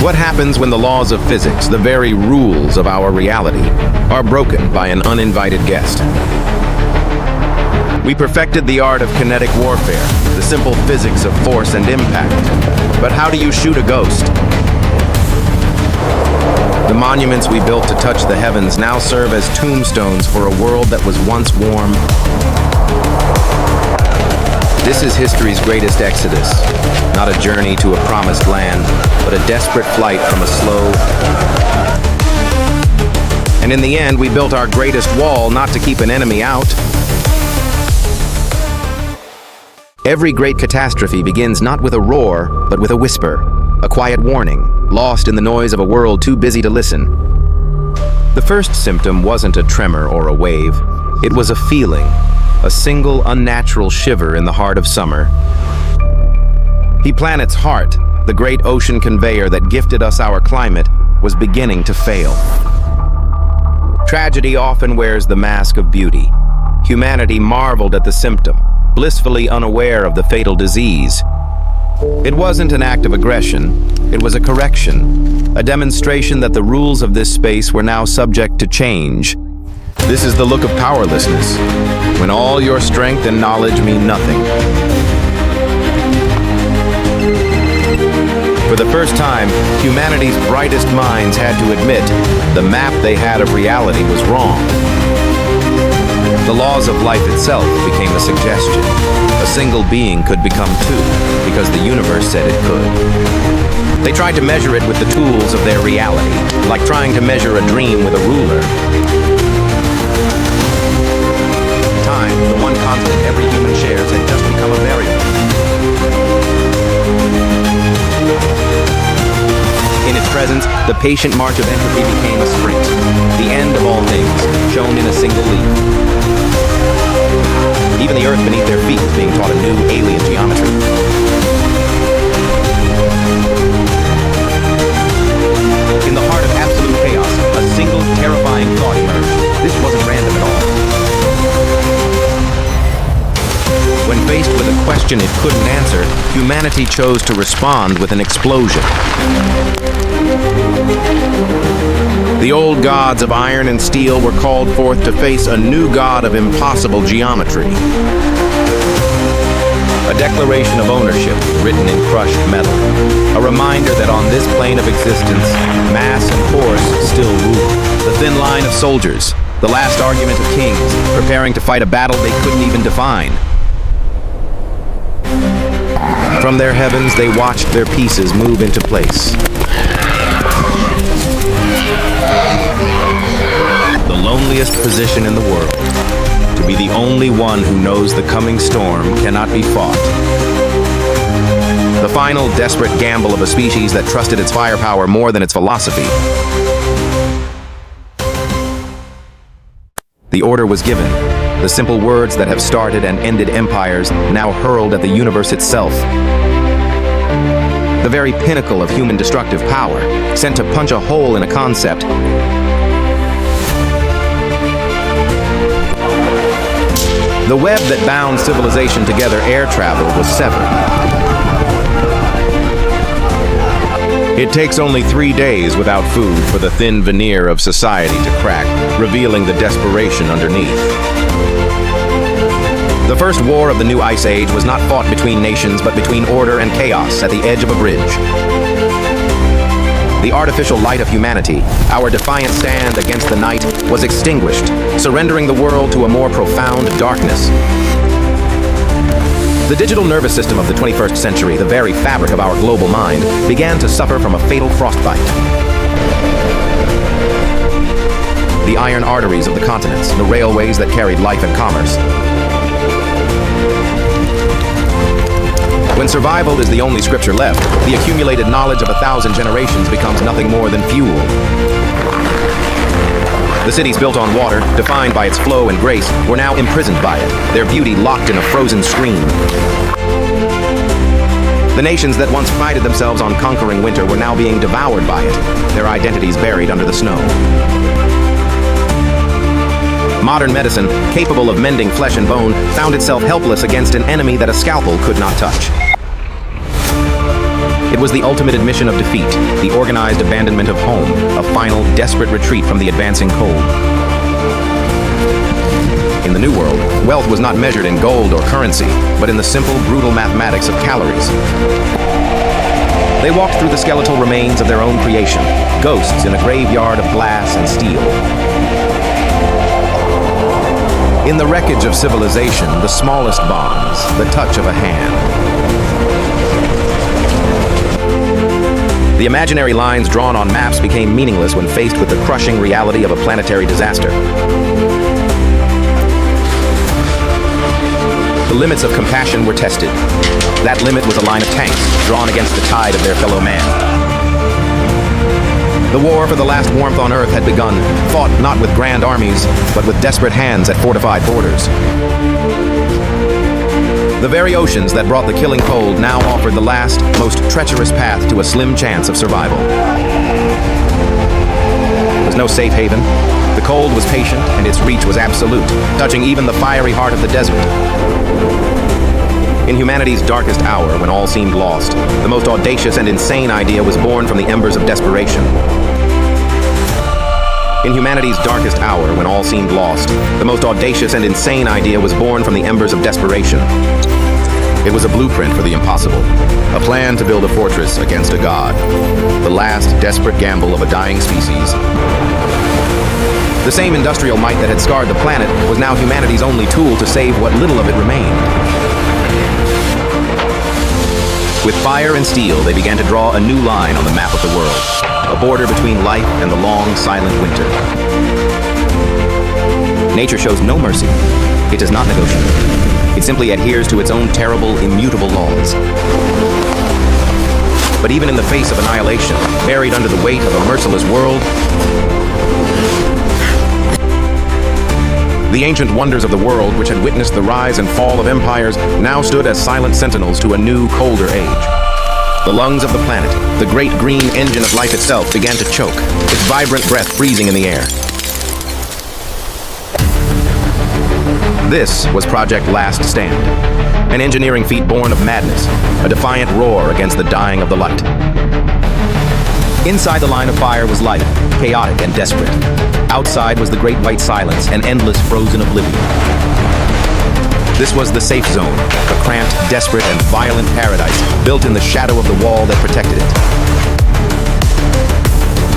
What happens when the laws of physics, the very rules of our reality, are broken by an uninvited guest? We perfected the art of kinetic warfare, the simple physics of force and impact. But how do you shoot a ghost? The monuments we built to touch the heavens now serve as tombstones for a world that was once warm. This is history's greatest exodus, not a journey to a promised land, but a desperate flight from a slow... And in the end, we built our greatest wall not to keep an enemy out. Every great catastrophe begins not with a roar, but with a whisper, a quiet warning, lost in the noise of a world too busy to listen. The first symptom wasn't a tremor or a wave. It was a feeling, a single unnatural shiver in the heart of summer. The planet's heart, the great ocean conveyor that gifted us our climate, was beginning to fail. Tragedy often wears the mask of beauty. Humanity marveled at the symptom, blissfully unaware of the fatal disease. It wasn't an act of aggression, it was a correction, a demonstration that the rules of this space were now subject to change. This is the look of powerlessness, when all your strength and knowledge mean nothing. For the first time, humanity's brightest minds had to admit the map they had of reality was wrong. The laws of life itself became a suggestion. A single being could become two, because the universe said it could. They tried to measure it with the tools of their reality, like trying to measure a dream with a ruler. Time, the one constant every human shares, had just become a variable. In its presence, the patient march of entropy became a sprint, the end of all things, shown in a single leap. Even the earth beneath their feet was being taught a new alien geometry. In the heart of absolute chaos, a single terrifying thought emerged. This wasn't random at all. When faced with a question it couldn't answer, humanity chose to respond with an explosion. The old gods of iron and steel were called forth to face a new god of impossible geometry. A declaration of ownership written in crushed metal. A reminder that on this plane of existence, mass and force still rule. The thin line of soldiers, the last argument of kings, preparing to fight a battle they couldn't even define. From their heavens, they watched their pieces move into place. The loneliest position in the world, to be the only one who knows the coming storm cannot be fought. The final desperate gamble of a species that trusted its firepower more than its philosophy. The order was given. The simple words that have started and ended empires, now hurled at the universe itself. The very pinnacle of human destructive power, sent to punch a hole in a concept. The web that bound civilization together, air travel, was severed. It takes only 3 days without food for the thin veneer of society to crack, revealing the desperation underneath. The first war of the new Ice Age was not fought between nations, but between order and chaos at the edge of a bridge. The artificial light of humanity, our defiant stand against the night, was extinguished, surrendering the world to a more profound darkness. The digital nervous system of the 21st century, the very fabric of our global mind, began to suffer from a fatal frostbite. The iron arteries of the continents, the railways that carried life and commerce. When survival is the only scripture left, the accumulated knowledge of 1,000 generations becomes nothing more than fuel. The cities built on water, defined by its flow and grace, were now imprisoned by it, their beauty locked in a frozen screen. The nations that once prided themselves on conquering winter were now being devoured by it, their identities buried under the snow. Modern medicine, capable of mending flesh and bone, found itself helpless against an enemy that a scalpel could not touch. It was the ultimate admission of defeat, the organized abandonment of home, a final, desperate retreat from the advancing cold. In the New World, wealth was not measured in gold or currency, but in the simple, brutal mathematics of calories. They walked through the skeletal remains of their own creation, ghosts in a graveyard of glass and steel. In the wreckage of civilization, the smallest bonds, the touch of a hand. The imaginary lines drawn on maps became meaningless when faced with the crushing reality of a planetary disaster. The limits of compassion were tested. That limit was a line of tanks drawn against the tide of their fellow man. The war for the last warmth on Earth had begun, fought not with grand armies, but with desperate hands at fortified borders. The very oceans that brought the killing cold now offered the last, most treacherous path to a slim chance of survival. There was no safe haven. The cold was patient, and its reach was absolute, touching even the fiery heart of the desert. In humanity's darkest hour, when all seemed lost, the most audacious and insane idea was born from the embers of desperation. In humanity's darkest hour, when all seemed lost, the most audacious and insane idea was born from the embers of desperation. It was a blueprint for the impossible, a plan to build a fortress against a god, the last desperate gamble of a dying species. The same industrial might that had scarred the planet was now humanity's only tool to save what little of it remained. With fire and steel, they began to draw a new line on the map of the world, a border between life and the long, silent winter. Nature shows no mercy. It does not negotiate. It simply adheres to its own terrible, immutable laws. But even in the face of annihilation, buried under the weight of a merciless world, the ancient wonders of the world, which had witnessed the rise and fall of empires, now stood as silent sentinels to a new, colder age. The lungs of the planet, the great green engine of life itself, began to choke, its vibrant breath freezing in the air. This was Project Last Stand, an engineering feat born of madness, a defiant roar against the dying of the light. Inside the line of fire was life, chaotic and desperate. Outside was the great white silence, an endless frozen oblivion. This was the safe zone, a cramped, desperate, and violent paradise built in the shadow of the wall that protected it.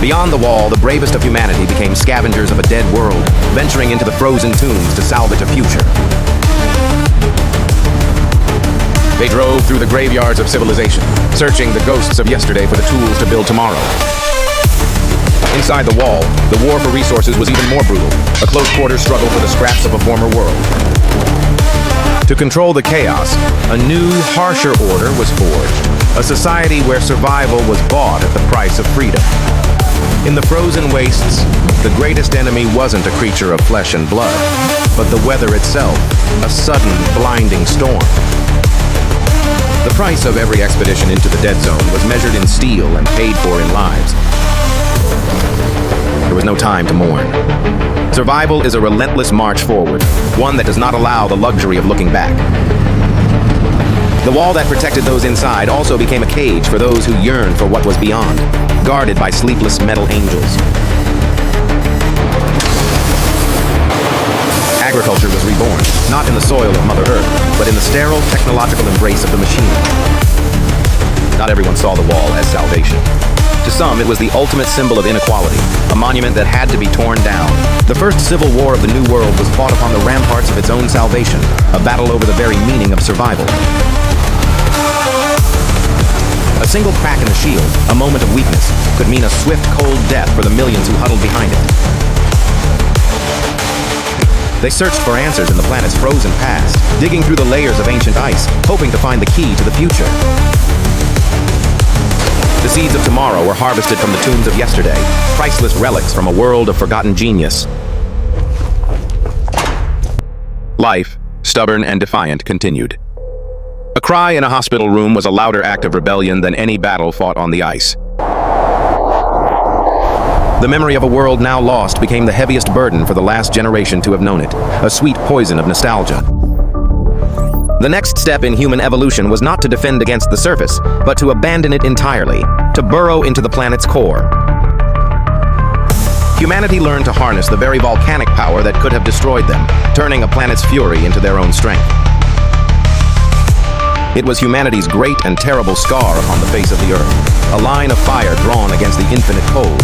Beyond the wall, the bravest of humanity became scavengers of a dead world, venturing into the frozen tombs to salvage a future. They drove through the graveyards of civilization, searching the ghosts of yesterday for the tools to build tomorrow. Inside the wall, the war for resources was even more brutal, a close-quarters struggle for the scraps of a former world. To control the chaos, a new, harsher order was forged, a society where survival was bought at the price of freedom. In the frozen wastes, the greatest enemy wasn't a creature of flesh and blood, but the weather itself, a sudden, blinding storm. The price of every expedition into the dead zone was measured in steel and paid for in lives. There was no time to mourn. Survival is a relentless march forward, one that does not allow the luxury of looking back. The wall that protected those inside also became a cage for those who yearned for what was beyond, guarded by sleepless metal angels. Agriculture was reborn, not in the soil of Mother Earth, but in the sterile technological embrace of the machine. Not everyone saw the wall as salvation. To some, it was the ultimate symbol of inequality, a monument that had to be torn down. The first civil war of the New World was fought upon the ramparts of its own salvation, a battle over the very meaning of survival. A single crack in the shield, a moment of weakness, could mean a swift, cold death for the millions who huddled behind it. They searched for answers in the planet's frozen past, digging through the layers of ancient ice, hoping to find the key to the future. The seeds of tomorrow were harvested from the tombs of yesterday, priceless relics from a world of forgotten genius. Life, stubborn and defiant, continued. A cry in a hospital room was a louder act of rebellion than any battle fought on the ice. The memory of a world now lost became the heaviest burden for the last generation to have known it, a sweet poison of nostalgia. The next step in human evolution was not to defend against the surface, but to abandon it entirely, to burrow into the planet's core. Humanity learned to harness the very volcanic power that could have destroyed them, turning a planet's fury into their own strength. It was humanity's great and terrible scar upon the face of the Earth, a line of fire drawn against the infinite cold.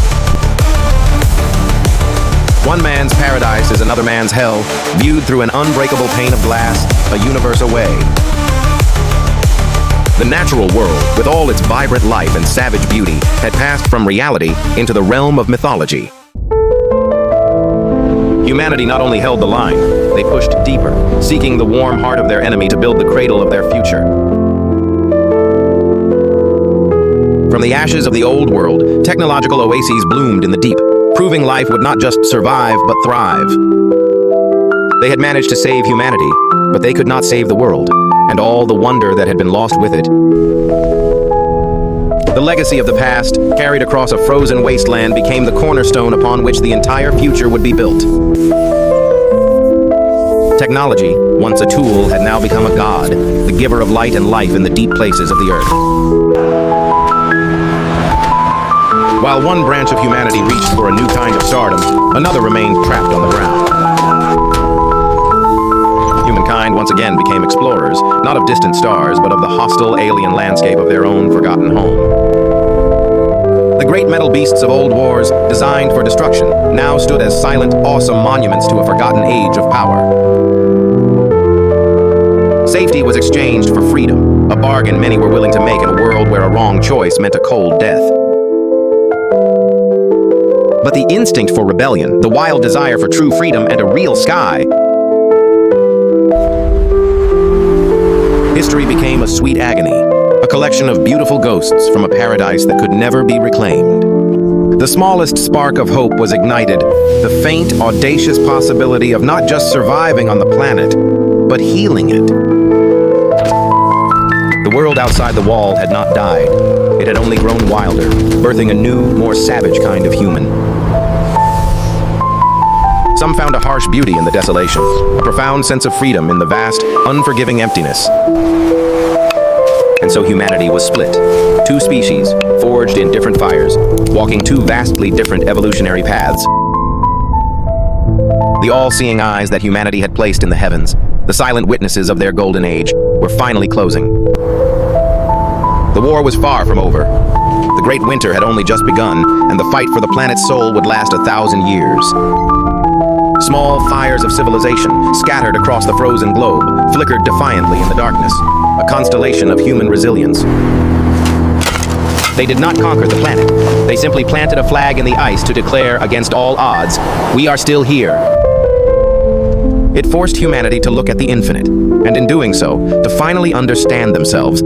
One man's paradise is another man's hell, viewed through an unbreakable pane of glass, a universe away. The natural world, with all its vibrant life and savage beauty, had passed from reality into the realm of mythology. Humanity not only held the line, they pushed deeper, seeking the warm heart of their enemy to build the cradle of their future. From the ashes of the old world, technological oases bloomed in the deep, proving life would not just survive, but thrive. They had managed to save humanity, but they could not save the world, and all the wonder that had been lost with it. The legacy of the past, carried across a frozen wasteland, became the cornerstone upon which the entire future would be built. Technology, once a tool, had now become a god, the giver of light and life in the deep places of the earth. While one branch of humanity reached for a new kind of stardom, another remained trapped on the ground. Humankind once again became explorers, not of distant stars, but of the hostile alien landscape of their own forgotten home. The great metal beasts of old wars, designed for destruction, now stood as silent, awesome monuments to a forgotten age of power. Safety was exchanged for freedom, a bargain many were willing to make in a world where a wrong choice meant a cold death. But the instinct for rebellion, the wild desire for true freedom and a real sky, history became a sweet agony, a collection of beautiful ghosts from a paradise that could never be reclaimed. The smallest spark of hope was ignited, the faint, audacious possibility of not just surviving on the planet, but healing it. The world outside the wall had not died. It had only grown wilder, birthing a new, more savage kind of human. Some found a harsh beauty in the desolation, a profound sense of freedom in the vast, unforgiving emptiness. And so humanity was split. Two species, forged in different fires, walking two vastly different evolutionary paths. The all-seeing eyes that humanity had placed in the heavens, the silent witnesses of their golden age, were finally closing. The war was far from over. The great winter had only just begun, and the fight for the planet's soul would last 1,000 years. Small fires of civilization, scattered across the frozen globe, flickered defiantly in the darkness, a constellation of human resilience. They did not conquer the planet. They simply planted a flag in the ice to declare, against all odds, we are still here. It forced humanity to look at the infinite, and in doing so, to finally understand themselves.